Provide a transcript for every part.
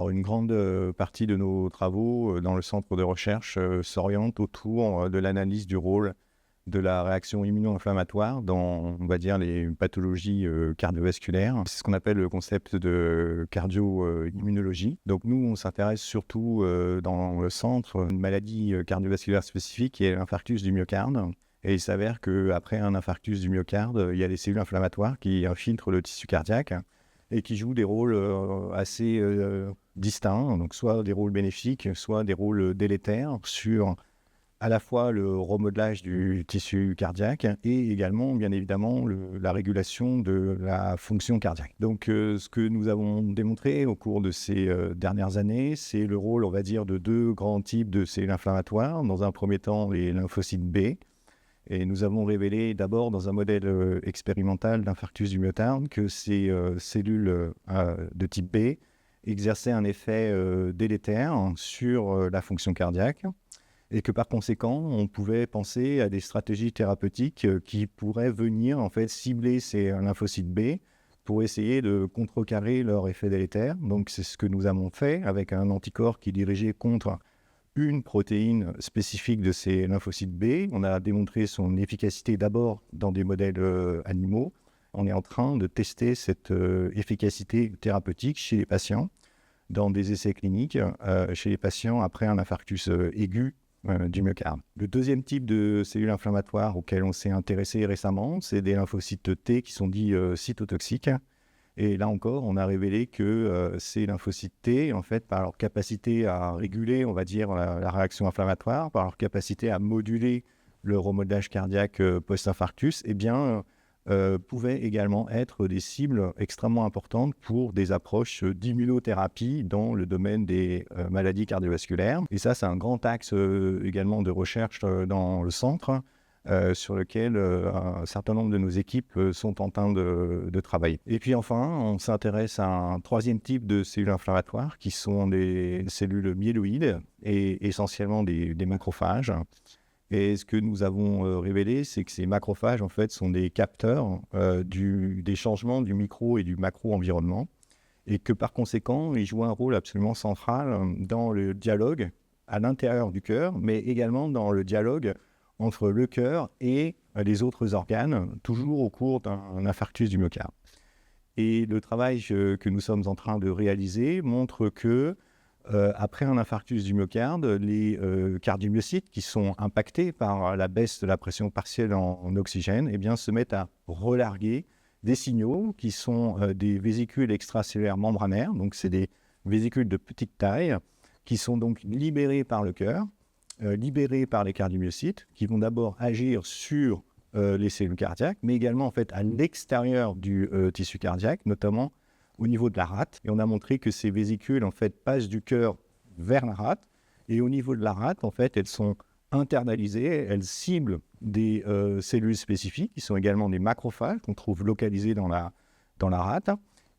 Alors une grande partie de nos travaux dans le centre de recherche s'oriente autour de l'analyse du rôle de la réaction immuno-inflammatoire dans, on va dire, les pathologies cardiovasculaires. C'est ce qu'on appelle le concept de cardio-immunologie. Donc nous, on s'intéresse surtout dans le centre à une maladie cardiovasculaire spécifique qui est l'infarctus du myocarde. Et il s'avère qu'après un infarctus du myocarde, il y a des cellules inflammatoires qui infiltrent le tissu cardiaque et qui jouent des rôles assez distincts, donc soit des rôles bénéfiques, soit des rôles délétères sur à la fois le remodelage du tissu cardiaque et également, bien évidemment, la régulation de la fonction cardiaque. Donc, ce que nous avons démontré au cours de ces dernières années, c'est le rôle, on va dire, de deux grands types de cellules inflammatoires. Dans un premier temps, les lymphocytes B. Et nous avons révélé d'abord dans un modèle expérimental d'infarctus du myocarde que ces cellules de type B exerçaient un effet délétère sur la fonction cardiaque et que par conséquent, on pouvait penser à des stratégies thérapeutiques qui pourraient venir en fait cibler ces lymphocytes B pour essayer de contrecarrer leur effet délétère. Donc c'est ce que nous avons fait avec un anticorps qui est dirigé contre une protéine spécifique de ces lymphocytes B. On a démontré son efficacité d'abord dans des modèles animaux. On est en train de tester cette efficacité thérapeutique chez les patients dans des essais cliniques chez les patients après un infarctus aigu du myocarde. Le deuxième type de cellules inflammatoires auxquelles on s'est intéressé récemment, c'est des lymphocytes T qui sont dits cytotoxiques. Et là encore, on a révélé que ces lymphocytes T, en fait, par leur capacité à réguler, on va dire, la réaction inflammatoire, par leur capacité à moduler le remodelage cardiaque post-infarctus, eh bien, pouvaient également être des cibles extrêmement importantes pour des approches d'immunothérapie dans le domaine des maladies cardiovasculaires. Et ça, c'est un grand axe également de recherche dans le centre, sur lequel un certain nombre de nos équipes sont en train de travailler. Et puis enfin, on s'intéresse à un troisième type de cellules inflammatoires qui sont des cellules myéloïdes et essentiellement des macrophages. Et ce que nous avons révélé, c'est que ces macrophages, en fait, sont des capteurs des changements du micro et du macro-environnement et que par conséquent, ils jouent un rôle absolument central dans le dialogue à l'intérieur du cœur, mais également dans le dialogue entre le cœur et les autres organes, toujours au cours d'un infarctus du myocarde. Et le travail que nous sommes en train de réaliser montre que après un infarctus du myocarde, les cardiomyocytes qui sont impactés par la baisse de la pression partielle en oxygène eh bien, se mettent à relarguer des signaux qui sont des vésicules extracellulaires membranaires, donc c'est des vésicules de petite taille qui sont donc libérés par le cœur, libérés par les cardiomyocytes, qui vont d'abord agir sur les cellules cardiaques, mais également en fait à l'extérieur du tissu cardiaque, notamment au niveau de la rate. Et on a montré que ces vésicules en fait passent du cœur vers la rate, et au niveau de la rate, en fait, elles sont internalisées, elles ciblent des cellules spécifiques, qui sont également des macrophages qu'on trouve localisés dans la rate,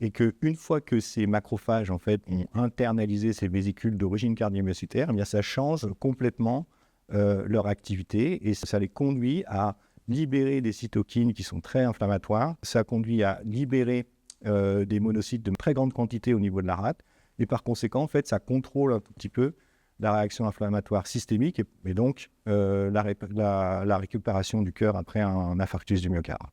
et qu'une fois que ces macrophages en fait, ont internalisé ces vésicules d'origine cardiomyocytaire, eh bien, ça change complètement leur activité et ça les conduit à libérer des cytokines qui sont très inflammatoires. Ça conduit à libérer des monocytes de très grande quantité au niveau de la rate et par conséquent, en fait, ça contrôle un tout petit peu la réaction inflammatoire systémique et donc la récupération du cœur après un infarctus du myocarde.